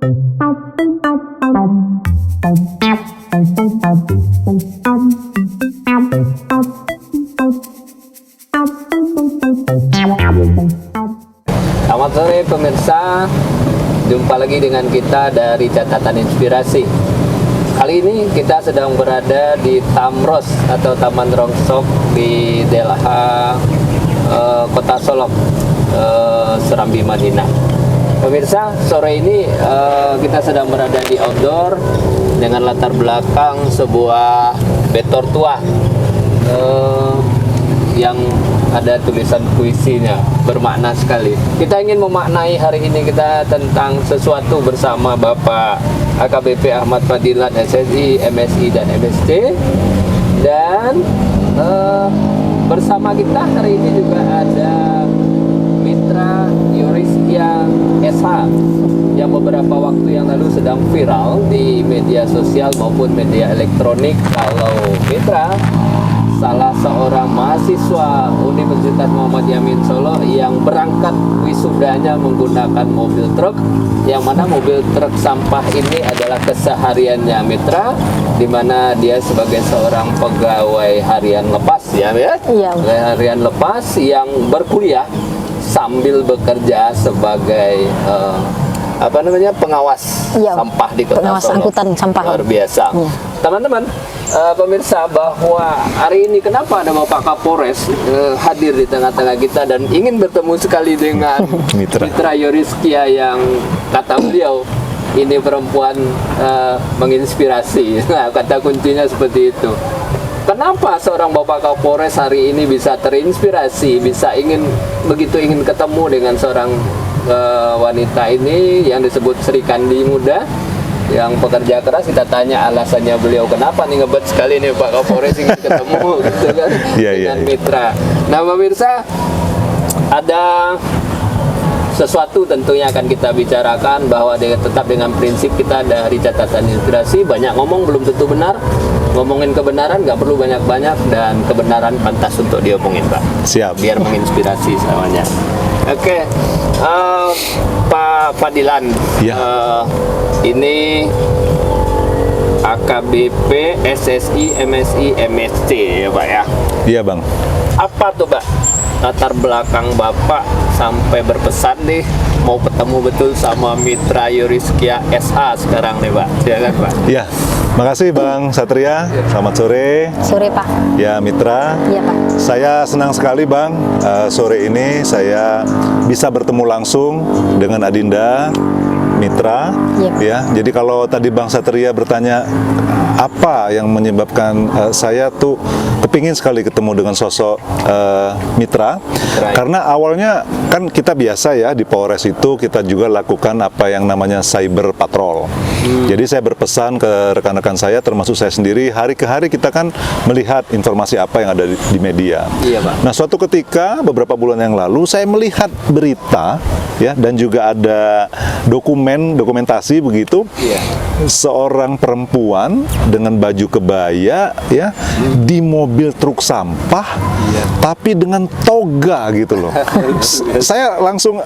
Selamat sore pemirsa, jumpa lagi dengan kita dari Catatan Inspirasi. Kali ini kita sedang berada di Tamros atau Taman Rongsok di Delha, Kota Solok, Serambi Madinah. Pemirsa, sore ini kita sedang berada di outdoor dengan latar belakang sebuah betor tua yang ada tulisan puisinya, bermakna sekali. Kita ingin memaknai hari ini kita tentang sesuatu bersama Bapak AKBP Ahmad Fadilat, SSI, MSI, dan MSc. Dan bersama kita hari ini juga ada Mitra Yuriskia SH yang beberapa waktu yang lalu sedang viral di media sosial maupun media elektronik. Kalau Mitra salah seorang mahasiswa Universitas Muhammad Yamin Solo yang berangkat wisudanya menggunakan mobil truk, yang mana mobil truk sampah ini adalah kesehariannya Mitra, di mana dia sebagai seorang pegawai harian lepas ya. Pegawai harian lepas yang berkuliah sambil bekerja sebagai pengawas sampah di Kota pengawas Solo. angkutan sampah. Luar biasa. Teman-teman, pemirsa, bahwa hari ini kenapa ada Bapak Kapolres hadir di tengah-tengah kita dan ingin bertemu sekali dengan Mitra Yuriskia yang kata beliau ini perempuan menginspirasi. Nah, kata kuncinya seperti itu. Kenapa seorang Bapak Kapolres hari ini bisa terinspirasi, bisa begitu ingin ketemu dengan seorang wanita ini yang disebut Sri Kandi Muda yang pekerja keras? Kita tanya alasannya beliau kenapa nih ngebet sekali nih Pak Kapolres ingin ketemu gitu kan dengan Mitra. Nah pemirsa, ada sesuatu tentunya akan kita bicarakan bahwa tetap dengan prinsip kita dari Catatan Inspirasi, banyak ngomong belum tentu benar, ngomongin kebenaran nggak perlu banyak-banyak, dan kebenaran pantas untuk diomongin Pak. Siap. Biar menginspirasi semuanya. Oke, Pak Fadilan, ini AKBP, SSI, MSI, MSc ya Pak ya? Iya Bang. Apa tuh Pak latar belakang Bapak sampai berpesan nih mau ketemu betul sama Mitra Yuriskia SH sekarang nih Pak? Silakan Pak. Iya, makasih Bang Satria. Selamat sore. Sore Pak. Ya Mitra. Iya Pak. Saya senang sekali Bang, sore ini saya bisa bertemu langsung dengan Adinda Mitra. Ya, jadi kalau tadi Bang Satria bertanya apa yang menyebabkan saya tuh kepingin sekali ketemu dengan sosok Mitra, karena awalnya kan kita biasa ya di Polres itu kita juga lakukan apa yang namanya cyber patrol. Jadi saya berpesan ke rekan-rekan saya termasuk saya sendiri, hari ke hari kita kan melihat informasi apa yang ada di media. Iya, Pak. Nah suatu ketika beberapa bulan yang lalu saya melihat berita ya, dan juga ada dokumentasi begitu. Iya. Seorang perempuan dengan baju kebaya ya di mobil truk sampah, tapi dengan toga gitu loh. Saya langsung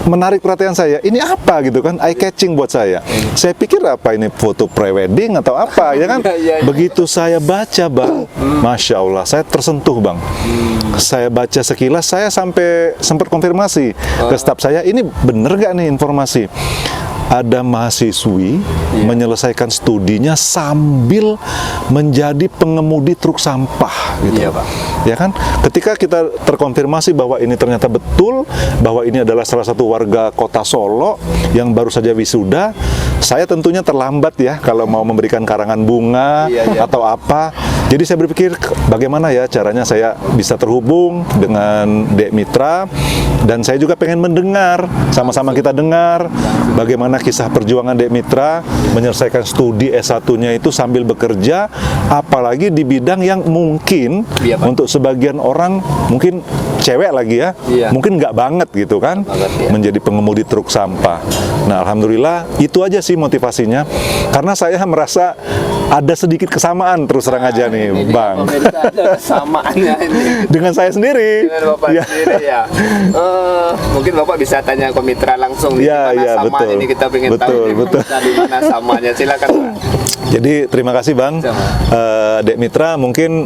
menarik perhatian saya, ini apa gitu kan, eye catching buat saya. Saya pikir apa ini, foto prewedding atau apa ya kan. Begitu saya baca Bang, Masya Allah, saya tersentuh Bang. Saya baca sekilas, saya sampai sempat konfirmasi ke staf saya, ini bener gak nih informasi? Ada mahasiswi menyelesaikan studinya sambil menjadi pengemudi truk sampah gitu. Iya, Pak. Ya kan? Ketika kita terkonfirmasi bahwa ini ternyata betul, bahwa ini adalah salah satu warga Kota Solo yang baru saja wisuda, saya tentunya terlambat ya kalau mau memberikan karangan bunga atau apa. Jadi saya berpikir bagaimana ya caranya saya bisa terhubung dengan Dek Mitra, dan saya juga pengen mendengar, sama-sama kita dengar bagaimana kisah perjuangan Dek Mitra menyelesaikan studi S1-nya itu sambil bekerja, apalagi di bidang yang mungkin untuk sebagian orang, mungkin cewek lagi ya, mungkin nggak banget gitu kan, menjadi pengemudi truk sampah. Nah alhamdulillah itu aja sih motivasinya, karena saya merasa ada sedikit kesamaan terus terang aja nih, Ini Bang. pemirsa, ada kesamaannya ini Dengan saya sendiri. dengan Bapak Ya. sendiri ya. Mungkin Bapak bisa tanya ke mitra langsung di Ya, mana ya, sama betul. ini, kita pengen Betul, tahu nih, betul. di mana samanya. Silakan Pak. Jadi terima kasih Bang. Dek Mitra, mungkin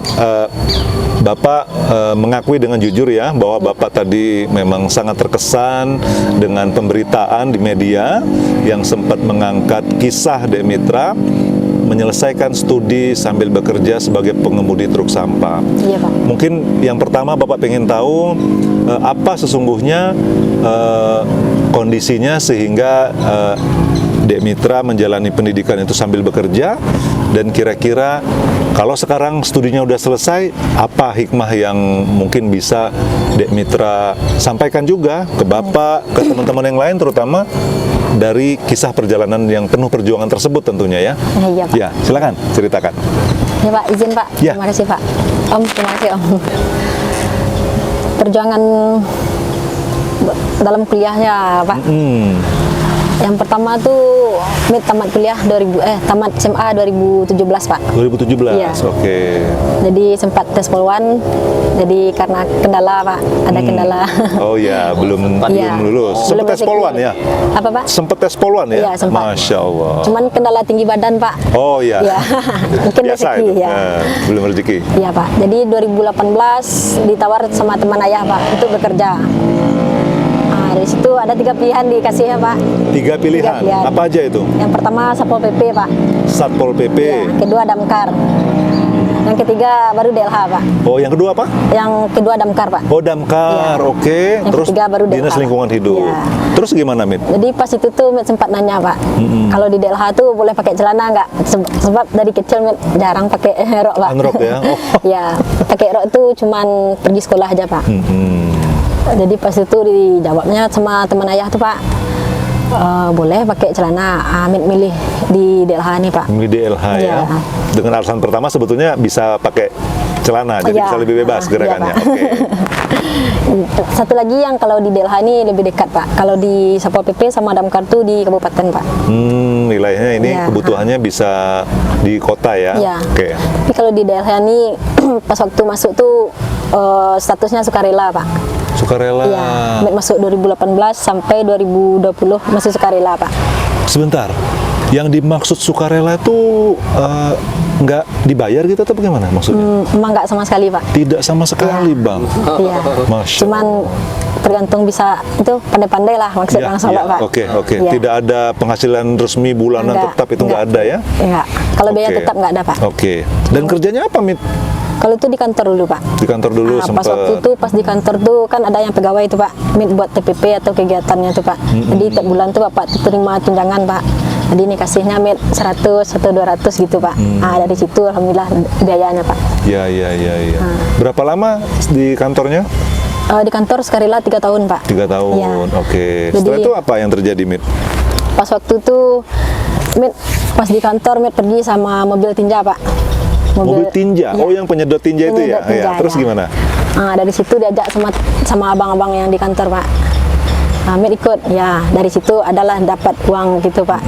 Bapak mengakui dengan jujur ya bahwa Bapak tadi memang sangat terkesan dengan pemberitaan di media yang sempat mengangkat kisah Dek Mitra menyelesaikan studi sambil bekerja sebagai pengemudi truk sampah. Iya Pak. Mungkin yang pertama Bapak pengen tahu apa sesungguhnya kondisinya sehingga Dek Mitra menjalani pendidikan itu sambil bekerja, dan kira-kira kalau sekarang studinya udah selesai, apa hikmah yang mungkin bisa Dek Mitra sampaikan juga ke Bapak, ke teman-teman yang lain, terutama dari kisah perjalanan yang penuh perjuangan tersebut tentunya ya. Iya Pak. Ya, silakan ceritakan. Ya Pak, izin Pak. Ya. Terima kasih Pak. Om, terima kasih Om. Perjuangan dalam kuliahnya Pak. Yang pertama tuh tamat kuliah tamat SMA 2017 Pak. 2017, Iya. oke. Jadi sempat tes poluan. Jadi karena kendala Pak, ada kendala. Oh ya, belum Iya. lulus. Belum Sempat tes rezeki. poluan ya? Apa Pak? Sempat tes poluan ya? Iya, sempat. Masya Allah. Cuman kendala tinggi badan Pak. Oh ya. Iya. Mungkin Biasa rezeki itu. ya. Belum rezeki. Iya Pak. Jadi 2018 ditawar sama teman ayah Pak untuk bekerja. Dari situ ada 3 pilihan dikasih ya Pak. 3 pilihan. pilihan. Apa aja itu? Yang pertama Satpol PP Pak. Satpol PP. Ya, kedua Damkar. Yang ketiga baru DLH Pak. Oh, yang kedua apa? Yang kedua Damkar Pak. Oh, Damkar. Iya. Oke. Yang Terus ketiga baru Dinas DLH. Lingkungan Hidup. Iya. Terus gimana, Mit? Jadi pas itu tuh Mit sempat nanya Pak. Kalau di DLH tuh boleh pakai celana nggak? Sebab dari kecil Mit jarang pakai rok Pak. Unrok ya? Oh. Ya, pakai rok tuh cuman pergi sekolah aja Pak. Jadi pas itu dijawabnya sama teman ayah tuh Pak, boleh pakai celana. Amit milih di DLH nih Pak. Ini DLH ya. Iya. Dengan alasan pertama sebetulnya bisa pakai celana, jadi Iya. bisa lebih bebas Iya, gerakannya. Pak. Oke. Satu lagi yang kalau di DLH ini lebih dekat Pak. Kalau di Satpol PP sama Damkar tuh di kabupaten Pak. Wilayahnya ini Iya. kebutuhannya bisa di kota ya. Iya. Oke. Tapi kalau di DLH ini pas waktu masuk tuh statusnya sukarela Pak. Sukarela. Iya. Mit masuk 2018 sampai 2020 masih sukarela Pak. Sebentar. Yang dimaksud sukarela itu nggak dibayar gitu atau bagaimana maksudnya? Emang nggak sama sekali Pak. Tidak sama sekali, Bang. Iya. Masya Cuman tergantung bisa itu pandai-pandai lah maksud Ya, Bang Solok ya, Pak. Oke. Iya. Tidak ada penghasilan resmi bulanan Enggak, tetap, itu nggak ada ya? Enggak. Kalau biaya Oke. tetap nggak ada Pak. Oke. Dan kerjanya apa, Mit? Kalau itu di kantor dulu Pak. Di kantor dulu Pas sempat. waktu itu pas di kantor tuh kan ada yang pegawai itu Pak, Mit buat TPP atau kegiatannya tuh Pak. Jadi tiap bulan tuh Bapak tuh terima tunjangan Pak. Jadi ini kasihnya Mit 100 atau 200 gitu Pak. Dari situ alhamdulillah biayanya Pak. Ya. Berapa lama di kantornya? Di kantor sukarela 3 tahun Pak. 3 tahun. Iya. Oke. Jadi- Setelah itu apa yang terjadi, Mit? Pas waktu itu Mit pas di kantor Mit pergi sama mobil tinja Pak. Mobil tinja. Iya. Oh, yang penyedot tinja itu ya? Penyedot tinja, Ya. Terus ya. gimana? Dari situ diajak sama abang-abang yang di kantor Pak. Mit ikut, ya dari situ adalah dapat uang gitu Pak.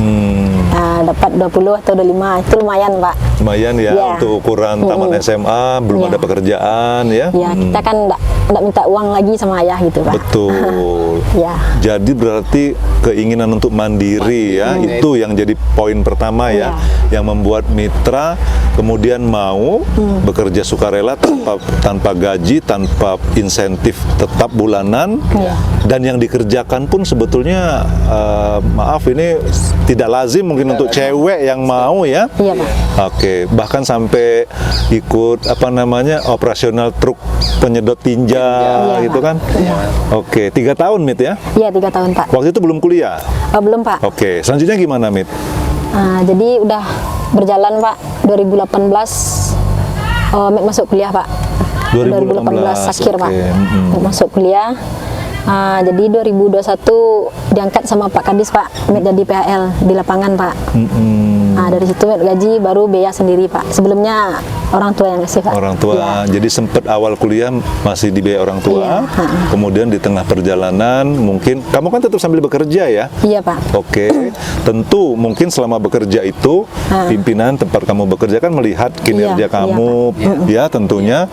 Dapat 20 atau 25, itu lumayan Pak. Lumayan ya Iya. untuk ukuran taman SMA, belum Iya. ada pekerjaan ya. Ya kita kan enggak minta uang lagi sama ayah gitu Pak. Betul. Ya. Jadi berarti keinginan untuk mandiri ya, itu yang jadi poin pertama ya, yang membuat mitra kemudian mau bekerja sukarela tanpa gaji, tanpa insentif tetap bulanan, Iya. dan yang dikerjakan pun sebetulnya maaf ini tidak lazim mungkin untuk cewek yang mau ya. Iya Pak. Oke, bahkan sampai ikut operasional truk penyedot tinja Iya, gitu Pak. kan? Oke, 3 tahun Mit ya. Iya 3 tahun Pak. Waktu itu belum kuliah. Belum Pak. Oke, selanjutnya gimana, Mit? Jadi udah berjalan Pak. 2018 Mit masuk kuliah Pak. 2018, akhir Pak. oke. Mit masuk kuliah. Jadi 2021 diangkat sama Pak Kadis Pak, Mit jadi PHL di lapangan Pak. Dari situ Mit gaji, baru biaya sendiri Pak. Sebelumnya orang tua yang ngasih Pak. Orang tua. Iya. Jadi sempat awal kuliah masih dibiayai orang tua. Iya. Kemudian di tengah perjalanan mungkin kamu kan tetap sambil bekerja ya. Iya Pak. Oke, tentu mungkin selama bekerja itu pimpinan tempat kamu bekerja kan melihat kinerja Iya, kamu, ya tentunya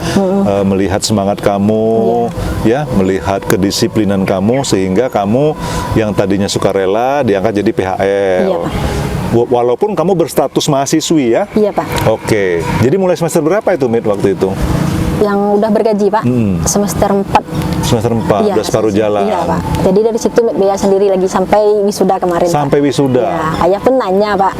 melihat semangat kamu, ya melihat kedisiplinan kamu sehingga kamu yang tadinya sukarela diangkat jadi PHL. Iya, Pak. Walaupun kamu berstatus mahasiswi ya. Iya Pak. Oke, jadi mulai semester berapa itu Mit waktu itu? Yang udah bergaji Pak, semester 4. Semester 4, Iya, udah separuh jalan. Iya Pak. Jadi dari situ Mit biaya sendiri lagi sampai wisuda kemarin. Sampai Pak. wisuda. Ya, ayah pun nanya Pak,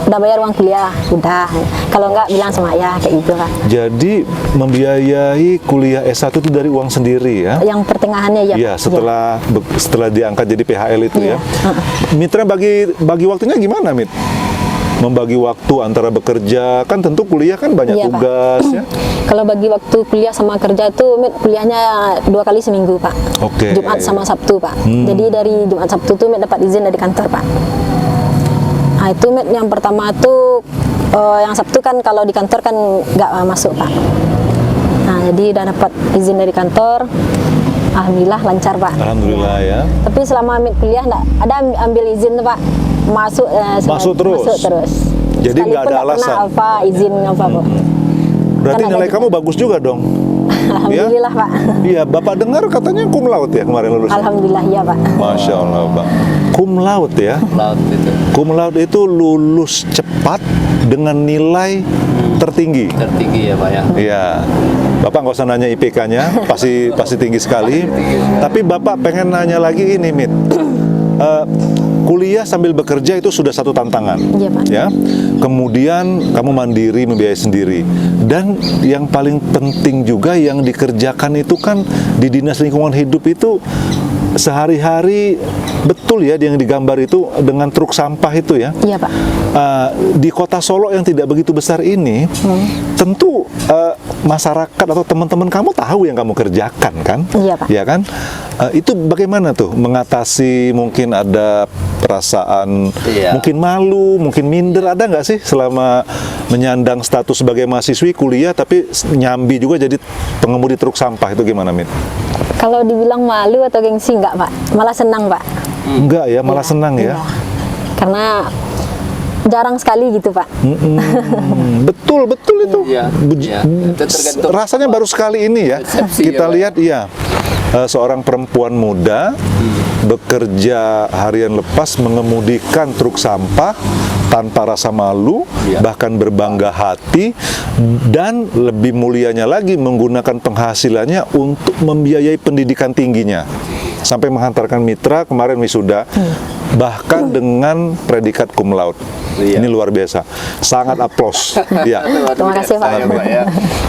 udah bayar uang kuliah? Udah. Kalau enggak bilang sama ayah kayak gitu Pak. Jadi membiayai kuliah S1 itu dari uang sendiri ya? Yang pertengahannya ya. Iya, setelah diangkat jadi PHL itu Iya. ya. Mitra bagi waktunya gimana, Mit? Membagi waktu antara bekerja, kan tentu kuliah kan banyak Iya, Pak. tugas ya. Kalau bagi waktu kuliah sama kerja itu Mit kuliahnya 2 kali seminggu Pak. Oke. Jumat sama Sabtu Pak. Jadi dari Jumat Sabtu tuh Mit dapat izin dari kantor Pak. Nah itu Mit yang pertama tuh yang Sabtu kan kalau di kantor kan nggak masuk Pak. Nah jadi udah dapat izin dari kantor. Alhamdulillah lancar Pak. Alhamdulillah ya. Tapi selama Mit kuliah nggak ada ambil izin tuh Pak. Masuk terus? Masuk terus. Jadi nggak ada Sekalipun alasan? pernah apa izin apa Pak. Berarti Kan ada nilai juga. kamu bagus juga dong. Alhamdulillah Pak. Iya, Bapak dengar katanya cum laude ya kemarin lulus. Alhamdulillah ya Pak. Masya Allah, Pak. Cum laude ya. Laut itu Cum laude itu lulus cepat dengan nilai tertinggi. tertinggi ya Pak ya. Iya, Bapak nggak usah nanya IPK-nya, pasti tinggi sekali. Tapi Bapak pengen nanya lagi ini, Mit. Kuliah sambil bekerja itu sudah satu tantangan, Iya, Pak. ya. Kemudian kamu mandiri membiayai sendiri, dan yang paling penting juga yang dikerjakan itu kan di Dinas Lingkungan Hidup itu sehari-hari betul ya yang digambar itu dengan truk sampah itu ya. Iya Pak. Di kota Solo yang tidak begitu besar ini, tentu masyarakat atau teman-teman kamu tahu yang kamu kerjakan kan? Iya, Pak. Ya kan? Itu bagaimana tuh mengatasi mungkin ada perasaan Iya. mungkin malu, mungkin minder, ada nggak sih selama menyandang status sebagai mahasiswi kuliah tapi nyambi juga jadi pengemudi truk sampah itu gimana, Mit? Kalau dibilang malu atau gengsi enggak Pak, malah senang Pak. Enggak ya, malah Iya, senang ya. iya. Karena jarang sekali gitu Pak. Betul itu. Iya, iya. Itu tergantung Rasanya baru sekali ini ya. persepsi Kita ya, Pak. lihat iya. Seorang perempuan muda bekerja harian lepas mengemudikan truk sampah tanpa rasa malu, Iya. bahkan berbangga hati, dan lebih mulianya lagi menggunakan penghasilannya untuk membiayai pendidikan tingginya sampai menghantarkan mitra kemarin wisuda, bahkan dengan predikat cum laude. Iya. Ini luar biasa, sangat aplaus. Ya. Terima kasih, Pak. Ya, Pak, ya.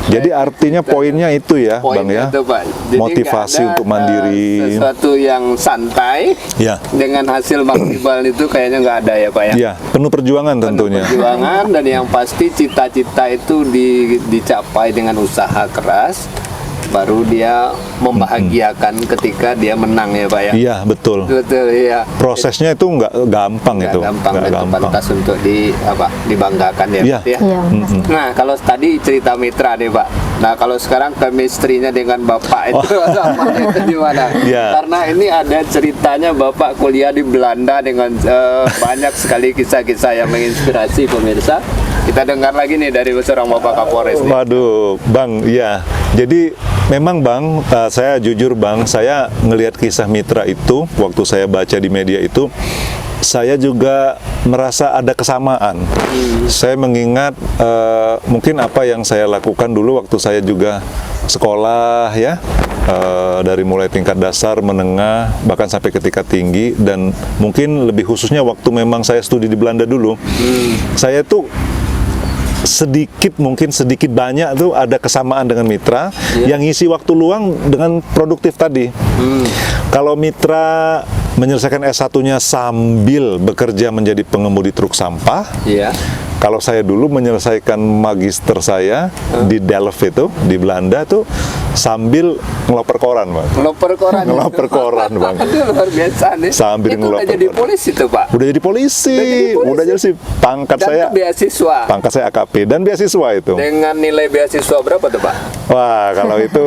Jadi artinya poinnya itu ya, Bang Poinnya ya. itu, Pak. Jadi Motivasi nggak ada, untuk mandiri. sesuatu yang santai Ya. dengan hasil maksimal itu kayaknya nggak ada ya Pak ya. Ya, penuh perjuangan tentunya. Perjuangan dan yang pasti cita-cita itu dicapai dengan usaha keras, baru dia membahagiakan ketika dia menang ya Pak ya. Iya, betul. Betul iya. Prosesnya itu nggak gampang Nggak itu. gampang Nggak dan pantas untuk dibanggakan ya. Iya. Pak, ya. Iya, makasih. Nah, kalau tadi cerita mitra nih Pak. Nah, kalau sekarang chemistry-nya dengan Bapak itu sama itu gimana? Iya. Karena ini ada ceritanya Bapak kuliah di Belanda dengan banyak sekali kisah-kisah yang menginspirasi pemirsa. Kita dengar lagi nih dari seorang Bapak Kapolres nih. Waduh, Bang, ya. Jadi memang Bang, saya jujur Bang, saya ngelihat kisah mitra itu waktu saya baca di media itu, saya juga merasa ada kesamaan. Saya mengingat mungkin apa yang saya lakukan dulu waktu saya juga sekolah ya, dari mulai tingkat dasar, menengah, bahkan sampai ke tingkat tinggi, dan mungkin lebih khususnya waktu memang saya studi di Belanda dulu, saya tuh sedikit banyak tuh ada kesamaan dengan mitra yang ngisi waktu luang dengan produktif tadi. Kalau mitra menyelesaikan S1-nya sambil bekerja menjadi pengemudi truk sampah, Iya. kalau saya dulu menyelesaikan magister saya di Delft itu di Belanda tuh sambil ngeloper koran, Bang. Ngeloper koran. Ngeloper koran, Bang. Itu luar biasa nih. Sambil itu udah ngeloper jadi koran. polisi tuh, Pak. Udah jadi polisi, udah jadi sih pangkat Dan saya. itu beasiswa. Pangkat saya AKP dan beasiswa itu. Dengan nilai beasiswa berapa tuh, Pak? Wah, kalau itu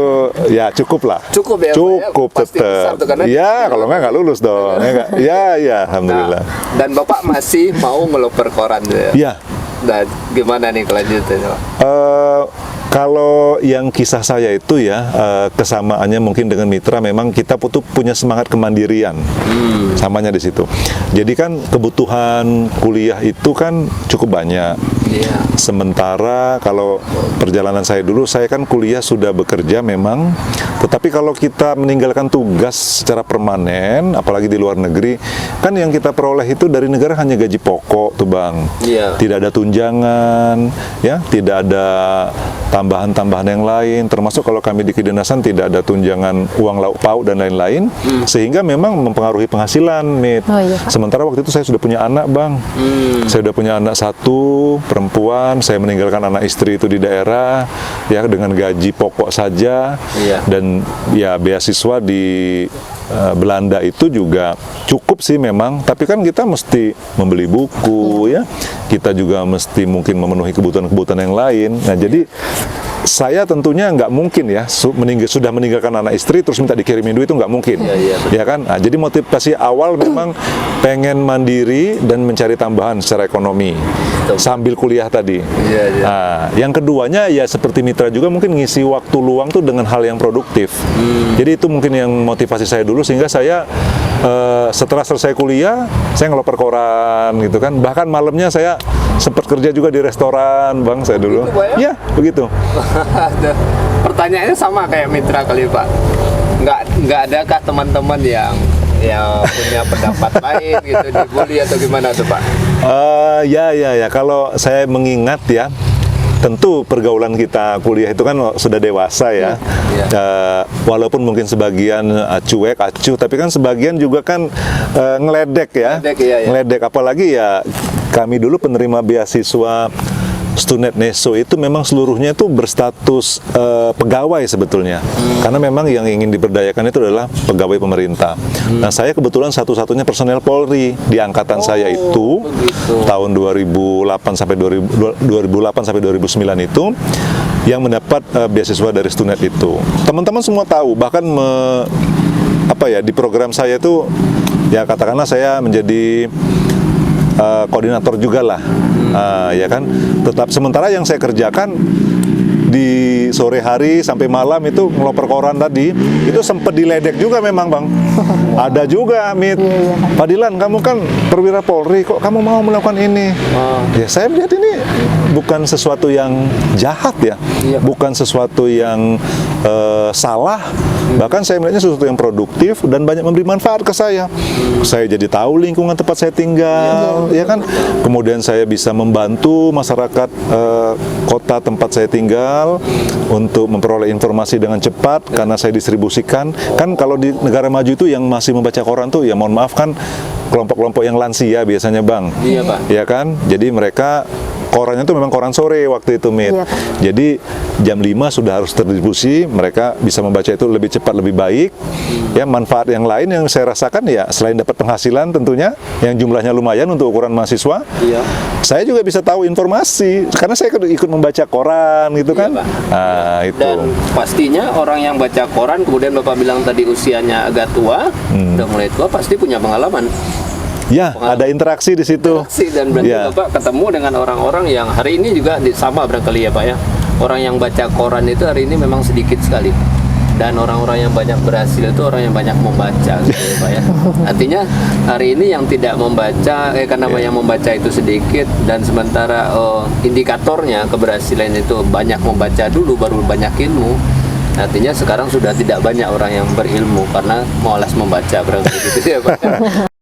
ya cukup lah. Cukup ya, Pak, ya? Cukup Pasti besar tetap. tuh, karena- Ya, kalau nggak lulus dong. Ya, nggak? Ya, alhamdulillah. Nah, dan Bapak masih mau ngeloper koran tuh ya? Ya, Nah, gimana nih kelanjutannya, Pak? kalau yang kisah saya itu ya kesamaannya mungkin dengan mitra, memang kita punya semangat kemandirian, samanya di situ. Jadi kan kebutuhan kuliah itu kan cukup banyak. Iya. Sementara kalau perjalanan saya dulu, saya kan kuliah sudah bekerja memang, tetapi kalau kita meninggalkan tugas secara permanen, apalagi di luar negeri, kan yang kita peroleh itu dari negara hanya gaji pokok tuh, Bang. Iya. Tidak ada tunjangan, ya, tidak ada tambahan-tambahan yang lain, termasuk kalau kami di kedinasan tidak ada tunjangan uang lauk pauk dan lain-lain, sehingga memang mempengaruhi penghasilan, Mit. Oh, iya, Pak. Sementara waktu itu saya sudah punya anak, Bang. Saya sudah punya anak satu, perempuan. Saya meninggalkan anak istri itu di daerah, ya, dengan gaji pokok saja. Iya. Dan ya beasiswa di Belanda itu juga cukup sih memang, tapi kan kita mesti membeli buku, ya, kita juga mesti mungkin memenuhi kebutuhan-kebutuhan yang lain. Nah, jadi saya tentunya nggak mungkin ya sudah meninggalkan anak istri terus minta dikirimin duit, itu nggak mungkin. Iya, iya, betul. Ya kan? Nah, jadi motivasi awal memang pengen mandiri dan mencari tambahan secara ekonomi sambil kuliah tadi. Iya, iya. Nah, yang keduanya ya seperti mitra juga, mungkin ngisi waktu luang tuh dengan hal yang produktif. Jadi itu mungkin yang motivasi saya dulu, sehingga saya setelah selesai kuliah saya ngeloper koran gitu kan. Bahkan malamnya saya sempat kerja juga di restoran, Bang, saya dulu. Begitu, Pak, ya? Ya, begitu. Pertanyaannya sama kayak mitra kali, Pak. Nggak adakah teman-teman yang punya pendapat lain gitu, dibully atau gimana tuh, Pak? Ya. Kalau saya mengingat ya, tentu pergaulan kita kuliah itu kan sudah dewasa ya. Iya. Walaupun mungkin sebagian cuek, acuh, tapi kan sebagian juga kan ngeledek ya. Ngeledek, iya, iya. Ngeledek, apalagi ya kami dulu penerima beasiswa Stunet Neso itu memang seluruhnya itu berstatus pegawai sebetulnya. Karena memang yang ingin diberdayakan itu adalah pegawai pemerintah. Nah, saya kebetulan satu-satunya personel Polri di angkatan saya itu begitu. tahun 2008 sampai 2009 itu yang mendapat beasiswa dari Stunet itu. Teman-teman semua tahu, bahkan di program saya itu ya katakanlah saya menjadi koordinator juga lah, ya kan. Tetap sementara yang saya kerjakan di sore hari sampai malam itu ngeloper koran tadi, itu sempat diledek juga memang, Bang. Ada juga, Mit. Pak Dilan, kamu kan perwira Polri, kok kamu mau melakukan ini? Ya saya melihat ini bukan sesuatu yang jahat ya, Iya. bukan sesuatu yang salah. Bahkan saya melihatnya sesuatu yang produktif dan banyak memberi manfaat ke saya. Saya jadi tahu lingkungan tempat saya tinggal, ya kan. Kemudian saya bisa membantu masyarakat kota tempat saya tinggal untuk memperoleh informasi dengan cepat karena saya distribusikan. Kan kalau di negara maju itu yang masih membaca koran tuh ya mohon maaf kan kelompok-kelompok yang lansia biasanya, Bang. Iya, Pak. Ya kan? Jadi mereka korannya itu memang koran sore waktu itu, Mit. Iya, Pak. Jadi jam 5 sudah harus terdistribusi, mereka bisa membaca itu lebih cepat, lebih baik. Ya, manfaat yang lain yang saya rasakan ya selain dapat penghasilan tentunya yang jumlahnya lumayan untuk ukuran mahasiswa. Iya. Saya juga bisa tahu informasi karena saya ikut membaca koran gitu Iya, kan. Pak. Nah, itu. Dan pastinya orang yang baca koran, kemudian Bapak bilang tadi usianya agak tua, udah mulai tua, pasti punya pengalaman. Ya, ada interaksi di situ. Interaksi, dan berarti Ya. Bapak ketemu dengan orang-orang yang hari ini juga sama barangkali ya, Pak ya. Orang yang baca koran itu hari ini memang sedikit sekali. Dan orang-orang yang banyak berhasil itu orang yang banyak membaca gitu ya, Pak ya. Artinya hari ini yang tidak membaca, karena yang membaca itu sedikit, dan sementara indikatornya keberhasilan itu banyak membaca dulu baru banyak ilmu. Artinya sekarang sudah tidak banyak orang yang berilmu karena malas membaca, berarti gitu ya, Pak.